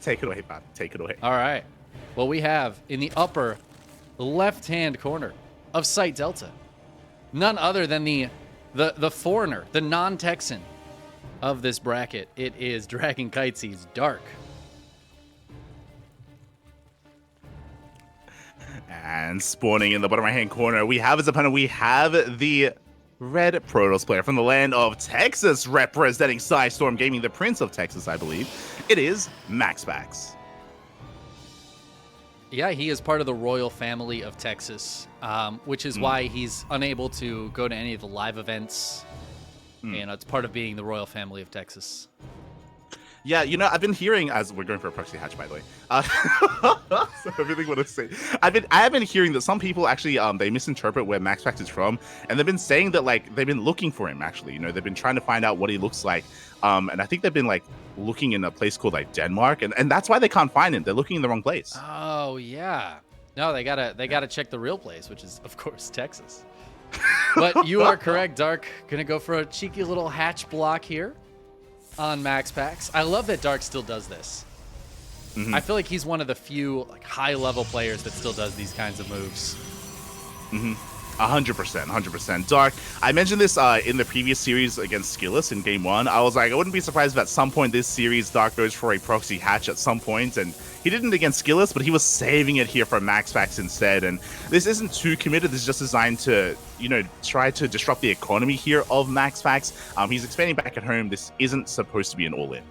Take it away, man. Take it away. All right. Well, we have in the upper left-hand corner of Site Delta none other than the foreigner, the non-Texan of this bracket. It is Dragon Kites's Dark. And spawning in the bottom right-hand corner, we have his opponent. We have the red Protoss player from the land of Texas, representing Storm Gaming, the Prince of Texas, I believe. It is MaxPax. Yeah, he is part of the royal family of Texas, which is why he's unable to go to any of the live events. You know, it's part of being the royal family of Texas. Yeah, you know, I've been hearing, as we're going for a proxy hatch, by the way. So everything what I say, I have been hearing that some people actually they misinterpret where MaxPax is from, and they've been saying that like they've been looking for him. Actually, you know, they've been trying to find out what he looks like, and I think they've been like looking in a place called like Denmark, and that's why they can't find him. They're looking in the wrong place. Oh yeah, no, they gotta check the real place, which is of course Texas. But you are correct, Dark. Gonna go for a cheeky little hatch block here on MaxPax. I love that Dark still does this. I feel like he's one of the few like high-level players that still does these kinds of moves. 100%. Dark, I mentioned this in the previous series against Skilless in game 1. I was like, I wouldn't be surprised if at some point this series Dark goes for a proxy hatch at some point, and he didn't against Skilless, but he was saving it here for MaxPax instead. And this isn't too committed. This is just designed to, you know, try to disrupt the economy here of MaxPax. He's expanding back at home. This isn't supposed to be an all-in.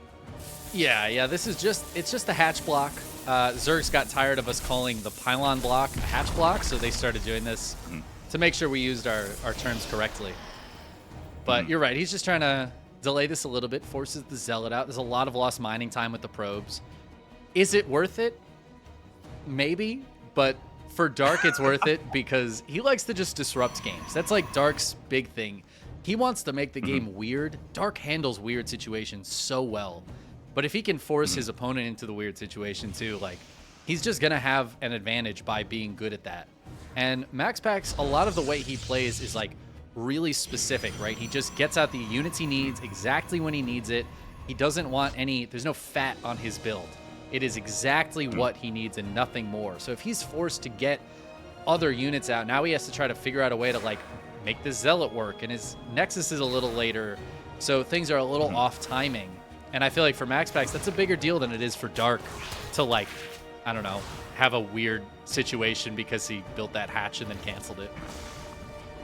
Yeah, this is it's just a hatch block. Zergs got tired of us calling the pylon block a hatch block, so they started doing this to make sure we used our terms correctly. But you're right, he's just trying to delay this a little bit, forces the Zealot out. There's a lot of lost mining time with the probes. Is it worth it? Maybe, but for Dark it's worth it because he likes to just disrupt games. That's like Dark's big thing. He wants to make the game weird. Dark handles weird situations so well. But if he can force his opponent into the weird situation too, like, he's just going to have an advantage by being good at that. And MaxPax, a lot of the way he plays is, like, really specific, right? He just gets out the units he needs exactly when he needs it. He doesn't want there's no fat on his build. It is exactly what he needs and nothing more. So if he's forced to get other units out, now he has to try to figure out a way to, like, make the Zealot work. And his Nexus is a little later, so things are a little off timing. And I feel like for MaxPax, that's a bigger deal than it is for Dark to, like, I don't know, have a weird situation because he built that hatch and then canceled it.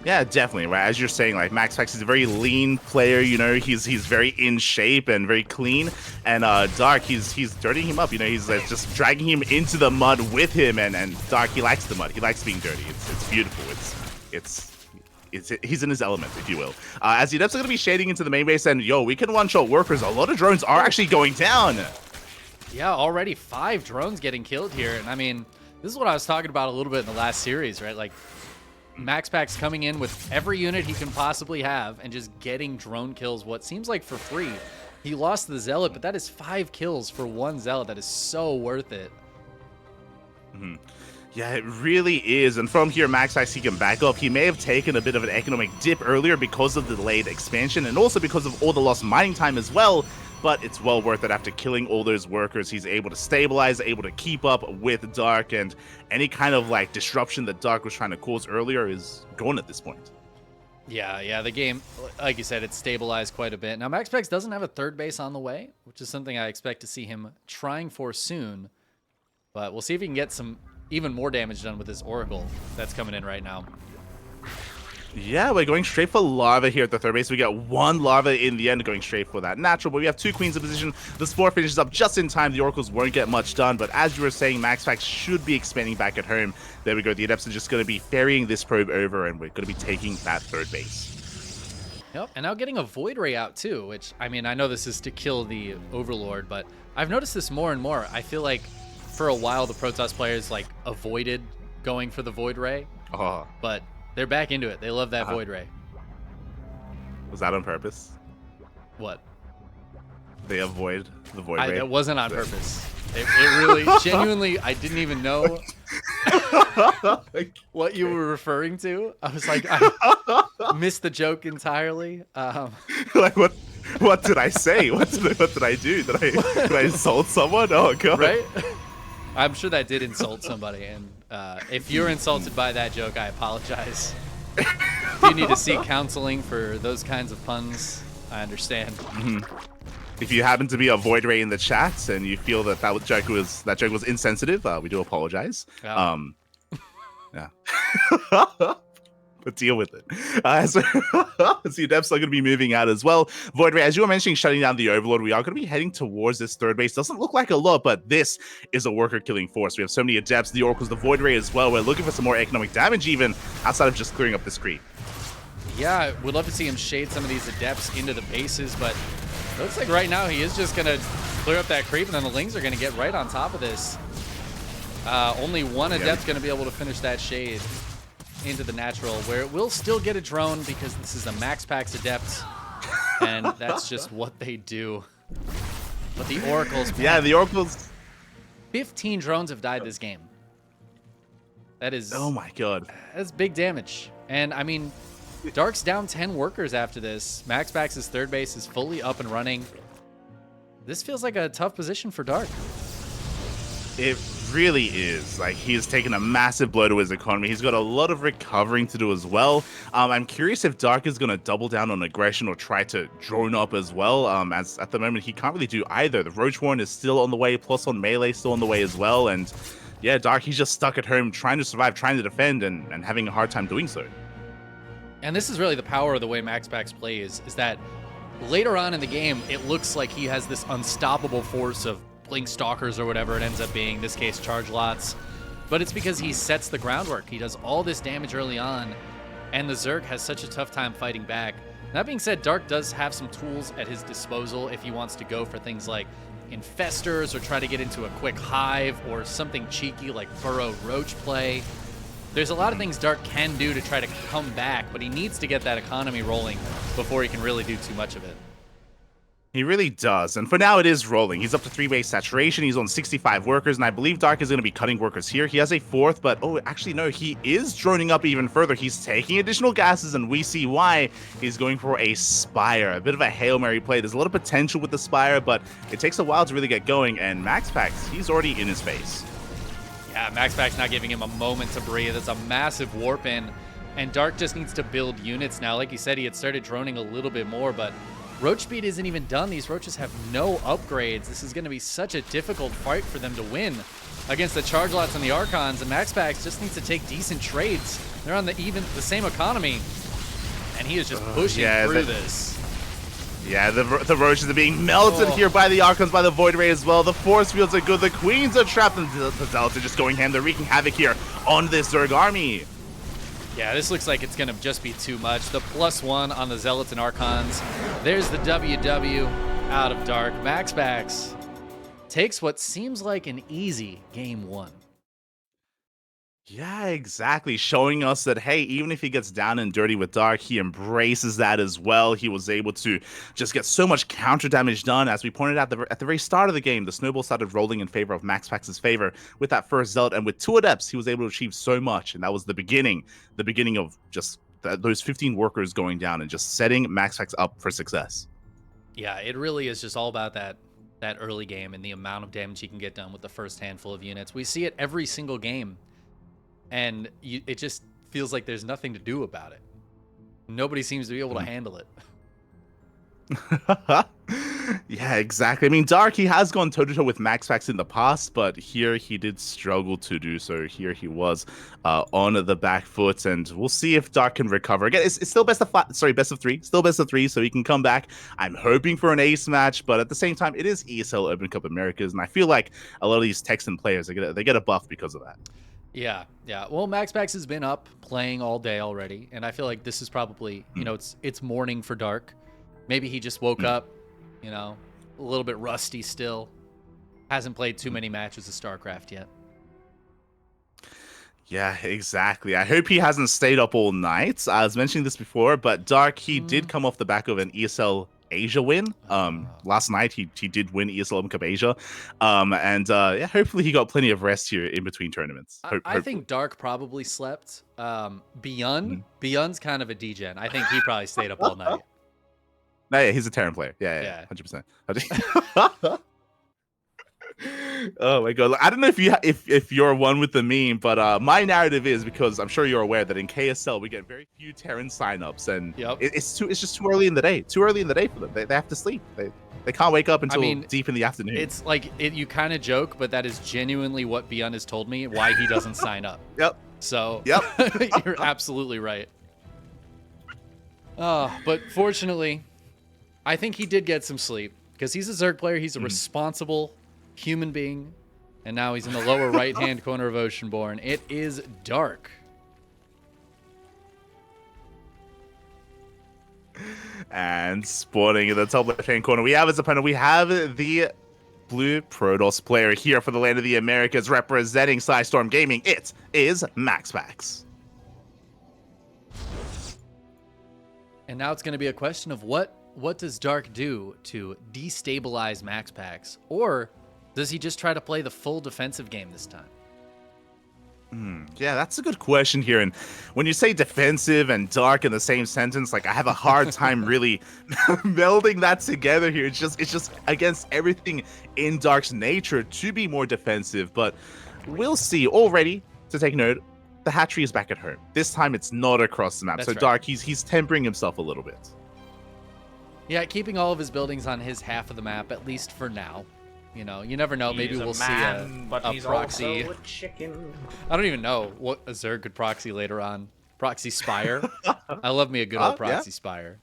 Yeah, definitely, right? As you're saying, like, MaxPax is a very lean player, you know, he's very in shape and very clean. And Dark, he's dirtying him up, you know, he's just dragging him into the mud with him. And Dark, he likes the mud. He likes being dirty. It's beautiful. He's in his element, if you will. As the Adepts are going to be shading into the main base, and yo, we can one-shot workers. A lot of drones are actually going down. Yeah, already 5 drones getting killed here. And I mean, this is what I was talking about a little bit in the last series, right? Like, MaxPax coming in with every unit he can possibly have and just getting drone kills, what seems like for free. He lost the Zealot, but that is 5 kills for 1 Zealot. That is so worth it. Yeah, it really is. And from here, MaxPax, he can back up. He may have taken a bit of an economic dip earlier because of the delayed expansion and also because of all the lost mining time as well. But it's well worth it. After killing all those workers, he's able to stabilize, able to keep up with Dark, and any kind of like disruption that Dark was trying to cause earlier is gone at this point. Yeah, the game, like you said, it's stabilized quite a bit. Now, MaxPax doesn't have a third base on the way, which is something I expect to see him trying for soon. But we'll see if he can get some even more damage done with this Oracle that's coming in right now. Yeah, we're going straight for Larva here at the third base. We got 1 Larva in the end, going straight for that natural, but we have 2 Queens in position. The Spore finishes up just in time. The Oracles won't get much done, but as you were saying, MaxPax should be expanding back at home. There we go. The Adepts are just going to be ferrying this probe over, and we're going to be taking that third base. Yep, and now getting a Void Ray out too, which, I mean, I know this is to kill the Overlord, but I've noticed this more and more. I feel like for a while the Protoss players like avoided going for the Void Ray, but they're back into it. They love that Void Ray. Was that on purpose? What? They avoid the Void Ray? It wasn't on purpose. It really, genuinely, I didn't even know what you were referring to. I was like, I missed the joke entirely. Like, what What did I say? What did I do? Did I insult someone? Oh god. Right? I'm sure that did insult somebody, and if you're insulted by that joke, I apologize. If you need to seek counseling for those kinds of puns, I understand. If you happen to be a void ray in the chat and you feel that joke was insensitive, we do apologize. Yeah. Yeah. But deal with it. So your depths are going to be moving out as well. Void Ray, as you were mentioning, shutting down the Overlord, we are going to be heading towards this third base. Doesn't look like a lot, but this is a worker killing force. We have so many adepts, the Oracles, the Void Ray as well. We're looking for some more economic damage even outside of just clearing up this creep. Yeah, we'd love to see him shade some of these adepts into the bases, but it looks like right now he is just going to clear up that creep, and then the Lings are going to get right on top of this. Only one adept's going to be able to finish that shade into the natural, where it will still get a drone because this is a MaxPax's adept, and that's just what they do. But the Oracles, man, yeah, the Oracles, 15 drones have died this game. That is, oh my god, that's big damage. And I mean, Dark's down 10 workers after this. MaxPax's third base is fully up and running. This feels like a tough position for Dark. it really is. Like, he's taken a massive blow to his economy. He's got a lot of recovering to do as well. I'm curious if Dark is going to double down on aggression or try to drone up as well, as at the moment he can't really do either. The Roach Warren is still on the way, plus on melee still on the way as well, and yeah, Dark, he's just stuck at home trying to survive, trying to defend, and having a hard time doing so. And this is really the power of the way MaxPax plays, is that later on in the game, it looks like he has this unstoppable force of Blink Stalkers or whatever it ends up being, in this case charge lots. But it's because he sets the groundwork. He does all this damage early on, and the Zerg has such a tough time fighting back. That being said, Dark does have some tools at his disposal if he wants to go for things like Infestors or try to get into a quick hive or something cheeky like Burrow Roach play. There's a lot of things Dark can do to try to come back, but he needs to get that economy rolling before he can really do too much of it. He really does, and for now it is rolling. He's up to 3-base saturation, he's on 65 workers, and I believe Dark is going to be cutting workers here. He has a fourth, but oh, actually no, he is droning up even further. He's taking additional gases, and we see why. He's going for a Spire, a bit of a Hail Mary play. There's a lot of potential with the Spire, but it takes a while to really get going, and MaxPax, he's already in his face. Yeah, MaxPax not giving him a moment to breathe. It's a massive warp in, and Dark just needs to build units now. Like you said, he had started droning a little bit more, but Roach speed isn't even done. These Roaches have no upgrades. This is going to be such a difficult fight for them to win against the Charge Lots and the Archons, and MaxPax just needs to take decent trades. They're on the same economy, and he is just pushing through this. Yeah, the Roaches are being melted here by the Archons, by the Void Ray as well. The Force Fields are good. The Queens are trapped, and the Zealots are just going ham. They're wreaking havoc here on this Zerg army. Yeah, this looks like it's going to just be too much. The +1 on the Zealots and Archons. There's the WW out of Dark. MaxPax takes what seems like an easy game one. Yeah, exactly. Showing us that, hey, even if he gets down and dirty with Dark, he embraces that as well. He was able to just get so much counter damage done. As we pointed out at the very start of the game, the snowball started rolling in favor of MaxPax's favor with that first Zealot. And with 2 Adepts, he was able to achieve so much. And that was the beginning of just those 15 workers going down and just setting MaxPax up for success. Yeah, it really is just all about that early game and the amount of damage he can get done with the first handful of units. We see it every single game. And it just feels like there's nothing to do about it. Nobody seems to be able to handle it. Yeah, exactly. I mean, Dark, he has gone toe-to-toe with MaxPax in the past, but here he did struggle to do so. Here he was on the back foot, and we'll see if Dark can recover. Again, it's still best of 3. Still best of 3, so he can come back. I'm hoping for an ace match, but at the same time, it is ESL Open Cup Americas, and I feel like a lot of these Texan players, they get a buff because of that. Yeah. Well, MaxPax has been up playing all day already, and I feel like this is probably, it's morning for Dark. Maybe he just woke up, a little bit rusty still. Hasn't played too many matches of StarCraft yet. Yeah, exactly. I hope he hasn't stayed up all night. I was mentioning this before, but Dark, he did come off the back of an ESL Asia win. Last night he did win ESL Open Cup Asia, and hopefully he got plenty of rest here in between tournaments. I think Dark probably slept. Beyond's kind of a degen. I think he probably stayed up all night. No, yeah, he's a Terran player. Yeah, 100%. Oh my god! I don't know if you're one with the meme, but my narrative is, because I'm sure you're aware that in KSL we get very few Terran signups, and it's just too early in the day. Too early in the day for them. They have to sleep. They can't wake up until deep in the afternoon. It's like you kind of joke, but that is genuinely what Beyond has told me why he doesn't sign up. Yep. So you're absolutely right. But fortunately, I think he did get some sleep because he's a Zerg player. He's a responsible human being, and now he's in the lower right-hand corner of Oceanborn. It is dark. And spawning in the top left-hand corner, we have as opponent, we have the blue Protoss player here for the land of the Americas, representing Storm Gaming. It is MaxPax. And now it's going to be a question of what does Dark do to destabilize MaxPax, or does he just try to play the full defensive game this time? Yeah, that's a good question here. And when you say defensive and dark in the same sentence, like, I have a hard time really melding that together here. It's just against everything in Dark's nature to be more defensive. But we'll see. Already, to take note, the hatchery is back at home. This time it's not across the map. That's so right. Dark, he's tempering himself a little bit. Yeah, keeping all of his buildings on his half of the map, at least for now. You know, you never know. Maybe we'll see a proxy. Also a chicken. I don't even know what a Zerg could proxy later on. Proxy Spire. I love me a good old proxy Spire.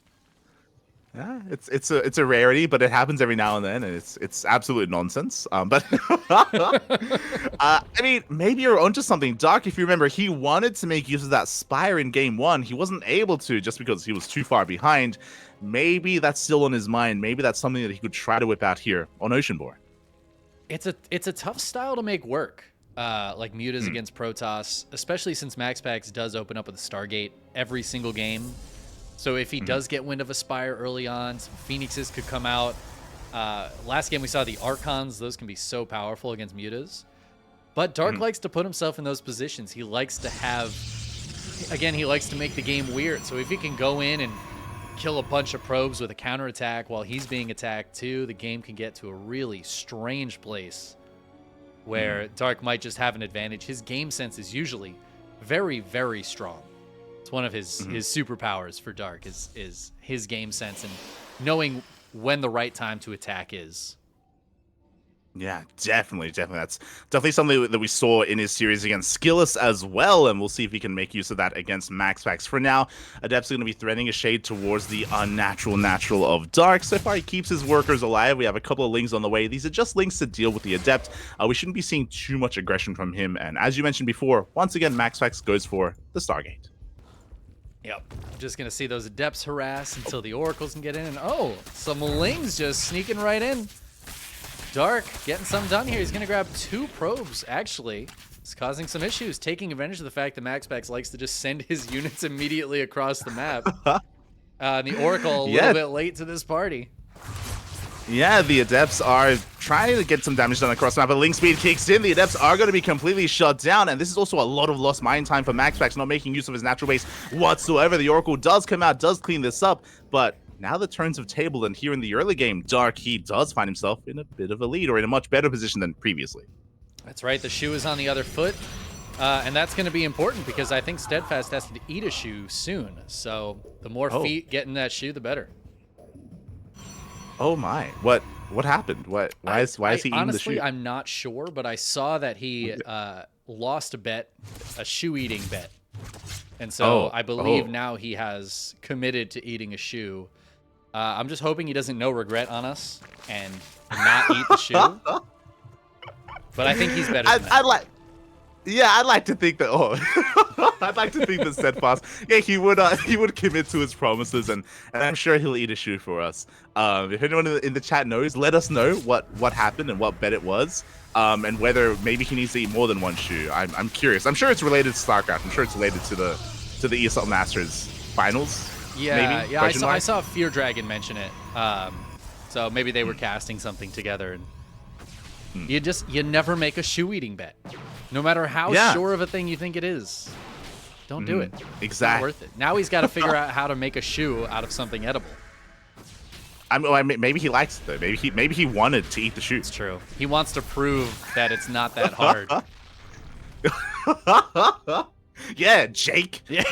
Yeah, it's a rarity, but it happens every now and then, and it's absolute nonsense. But I mean, maybe you're onto something, Doc. If you remember, he wanted to make use of that Spire in game 1. He wasn't able to just because he was too far behind. Maybe that's still on his mind. Maybe that's something that he could try to whip out here on Oceanborn. It's a tough style to make work. Like Mutas against Protoss, especially since MaxPax does open up with a Stargate every single game. So if he does get wind of a Spire early on, some Phoenixes could come out. Last game we saw the Archons. Those can be so powerful against Mutas. But Dark likes to put himself in those positions. He likes to have, again, he likes to make the game weird. So if he can go in and kill a bunch of probes with a counterattack while he's being attacked too, the game can get to a really strange place where Dark might just have an advantage. His game sense is usually very, very strong. It's one of his superpowers for Dark is his game sense and knowing when the right time to attack is. Yeah, definitely. That's definitely something that we saw in his series against Skillus as well, and we'll see if he can make use of that against MaxPax. For now, Adept's going to be threading a shade towards the unnatural natural of Dark. So far, he keeps his workers alive. We have a couple of links on the way. These are just links to deal with the Adept. We shouldn't be seeing too much aggression from him, and as you mentioned before, once again, MaxPax goes for the Stargate. Yep. Just going to see those Adepts harass until the Oracles can get in, and oh, some Lings just sneaking right in. Dark getting something done here. He's going to grab 2 probes, actually. It's causing some issues, taking advantage of the fact that MaxPax likes to just send his units immediately across the map. The Oracle a little bit late to this party. Yeah, the Adepts are trying to get some damage done across the map, but Link Speed kicks in. The Adepts are going to be completely shut down, and this is also a lot of lost mine time for MaxPax, not making use of his natural base whatsoever. The Oracle does come out, does clean this up, but now the turns have tabled, and here in the early game, Dark, he does find himself in a bit of a lead, or in a much better position than previously. That's right, the shoe is on the other foot, and that's going to be important because I think Steadfast has to eat a shoe soon, so the more feet get in that shoe, the better. Oh my, what happened? Why is he eating the shoe? Honestly, I'm not sure, but I saw that he lost a bet, a shoe-eating bet. And so I believe now he has committed to eating a shoe. I'm just hoping he doesn't no regret on us and not eat the shoe. But I think he's better than that. I'd like to think that. I'd like to think that Steadfast. Yeah, he would commit to his promises, and I'm sure he'll eat a shoe for us. If anyone in the chat knows, let us know what happened and what bet it was, and whether maybe he needs to eat more than one shoe. I'm curious. I'm sure it's related to StarCraft. I'm sure it's related to the ESL Masters finals. Yeah, maybe? yeah. I saw Fear Dragon mention it. So maybe they were casting something together, and you never make a shoe eating bet. No matter how sure of a thing you think it is, don't do it. Exactly. It's not worth it. Now he's got to figure out how to make a shoe out of something edible. maybe he likes it though. Maybe he wanted to eat the shoot. It's true. He wants to prove that it's not that hard. Yeah, Jake. Yeah.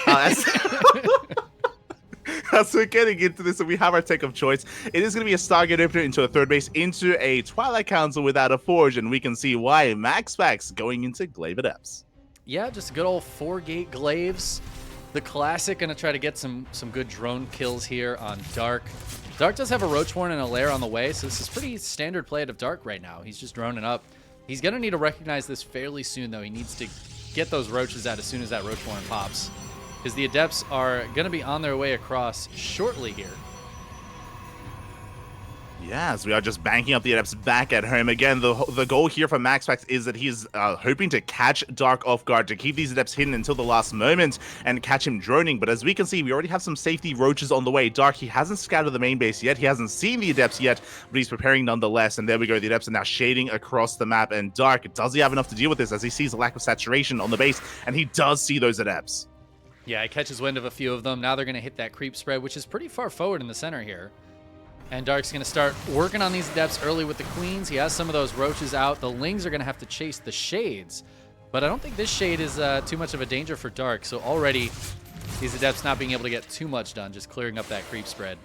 As we're getting into this, and we have our tech of choice, it is going to be a Stargate opener into a third base, into a Twilight Council without a forge, and we can see why MaxPax going into Glaive Adepts. Yeah, just a good old 4-gate glaives. The classic, gonna try to get some good drone kills here on Dark. Dark does have a Roach Warren and a Lair on the way, so this is pretty standard play of Dark right now. He's just droning up. He's gonna need to recognize this fairly soon, though. He needs to get those Roaches out as soon as that Roach Warren pops, because the Adepts are gonna be on their way across shortly here. Yes, we are just banking up the Adepts back at home. Again, the goal here for MaxPax is that he's hoping to catch Dark off guard, to keep these Adepts hidden until the last moment and catch him droning. But as we can see, we already have some safety Roaches on the way. Dark, he hasn't scouted the main base yet. He hasn't seen the Adepts yet, but he's preparing nonetheless. And there we go. The Adepts are now shading across the map. And Dark, does he have enough to deal with this, as he sees a lack of saturation on the base? And he does see those Adepts. Yeah, he catches wind of a few of them. Now they're going to hit that creep spread, which is pretty far forward in the center here. And Dark's going to start working on these Adepts early with the Queens. He has some of those Roaches out. The Lings are going to have to chase the Shades. But I don't think this Shade is too much of a danger for Dark. So already, these Adepts not being able to get too much done, just clearing up that creep spread.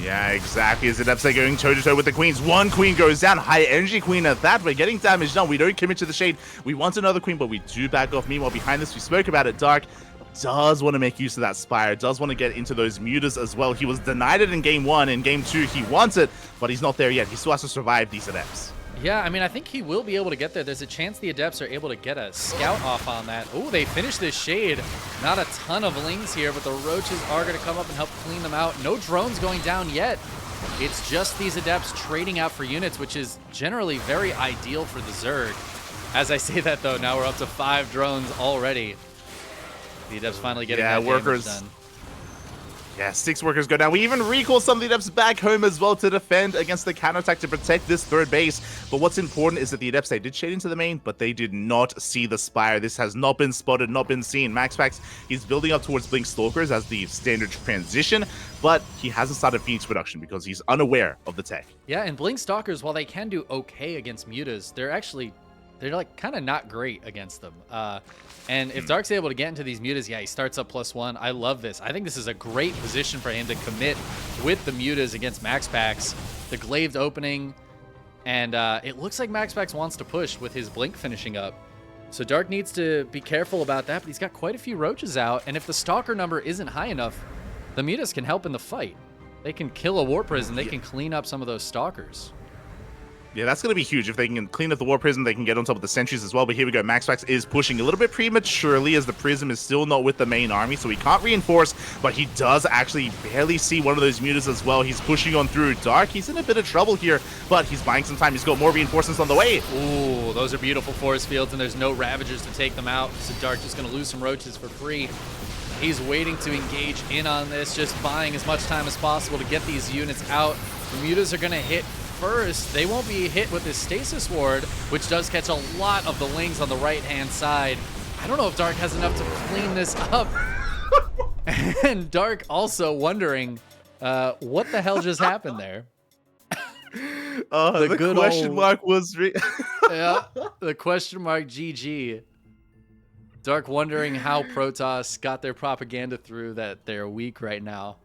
Yeah, exactly. As Adepts are going toe-to-toe with the Queens. One Queen goes down. High energy Queen at that. We're getting damage done. We don't commit to the Shade. We want another Queen, but we do back off. Meanwhile, behind this, we spoke about it. Dark does want to make use of that Spire, does want to get into those mutas as well. He was denied it in game 1. In game 2, he wants it, but he's not there yet. He still has to survive these Adepts. Yeah, I mean, I think he will be able to get there. There's a chance the Adepts are able to get a scout off on that. Oh, they finish this Shade. Not a ton of Lings here, but the Roaches are going to come up and help clean them out. No drones going down yet. It's just these Adepts trading out for units, which is generally very ideal for the Zerg. As I say that, though, now we're up to 5 drones already. The Adepts finally getting that damage done. Yeah, 6 workers go down. We even recall some of the Adepts back home as well to defend against the counterattack to protect this third base. But what's important is that the Adepts, they did shade into the main, but they did not see the Spire. This has not been spotted, not been seen. MaxPax, he's building up towards Blink Stalkers as the standard transition, but he hasn't started Phoenix production because he's unaware of the tech. Yeah, and Blink Stalkers, while they can do okay against mutas, they're like kind of not great against them. And if Dark's able to get into these mutas, yeah, he starts up +1. I love this. I think this is a great position for him to commit with the mutas against MaxPax. The glaive opening, and it looks like MaxPax wants to push with his blink finishing up. So Dark needs to be careful about that, but he's got quite a few Roaches out, and if the Stalker number isn't high enough, the mutas can help in the fight. They can kill a War Prison. They can clean up some of those Stalkers. Yeah, that's going to be huge. If they can clean up the War Prism, they can get on top of the sentries as well. But here we go. MaxPax is pushing a little bit prematurely as the Prism is still not with the main army, so he can't reinforce, but he does actually barely see one of those mutas as well. He's pushing on through. Dark, he's in a bit of trouble here, but he's buying some time. He's got more reinforcements on the way. Ooh, those are beautiful forest fields, and there's no Ravagers to take them out, so Dark just going to lose some Roaches for free. He's waiting to engage in on this, just buying as much time as possible to get these units out. The mutas are going to hit first. They won't be hit with his Stasis Ward, which does catch a lot of the Lings on the right-hand side. I don't know if Dark has enough to clean this up. And Dark also wondering what the hell just happened there. The question mark was... Yeah, the question mark GG. Dark wondering how Protoss got their propaganda through that they're weak right now.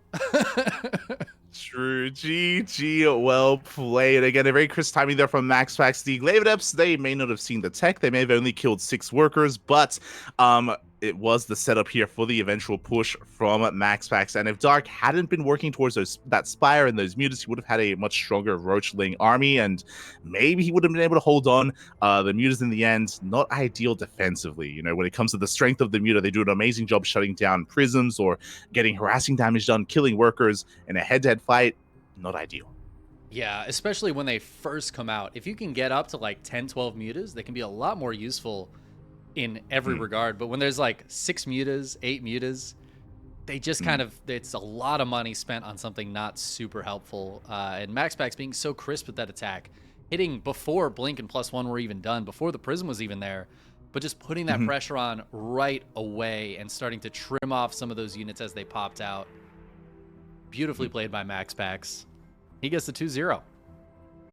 True. GG. Well played. Again, a very crisp timing there from MaxPax. The Glaive Adepts, they may not have seen the tech. They may have only killed 6 workers, but it was the setup here for the eventual push from MaxPax. And if Dark hadn't been working towards that Spire and those mutas, he would have had a much stronger Roachling army, and maybe he would have been able to hold on. The mutas in the end, not ideal defensively. You know, when it comes to the strength of the muta, they do an amazing job shutting down prisms or getting harassing damage done, killing workers in a head-to-head fight. Not ideal. Yeah, especially when they first come out. If you can get up to like 10, 12 mutas, they can be a lot more useful in every regard. But when there's like 6 mutas, 8 mutas, they just kind of, it's a lot of money spent on something not super helpful. And MaxPax being so crisp with that attack, hitting before Blink and +1 were even done, before the Prism was even there, but just putting that pressure on right away and starting to trim off some of those units as they popped out. Beautifully played by MaxPax. He gets the 2-0.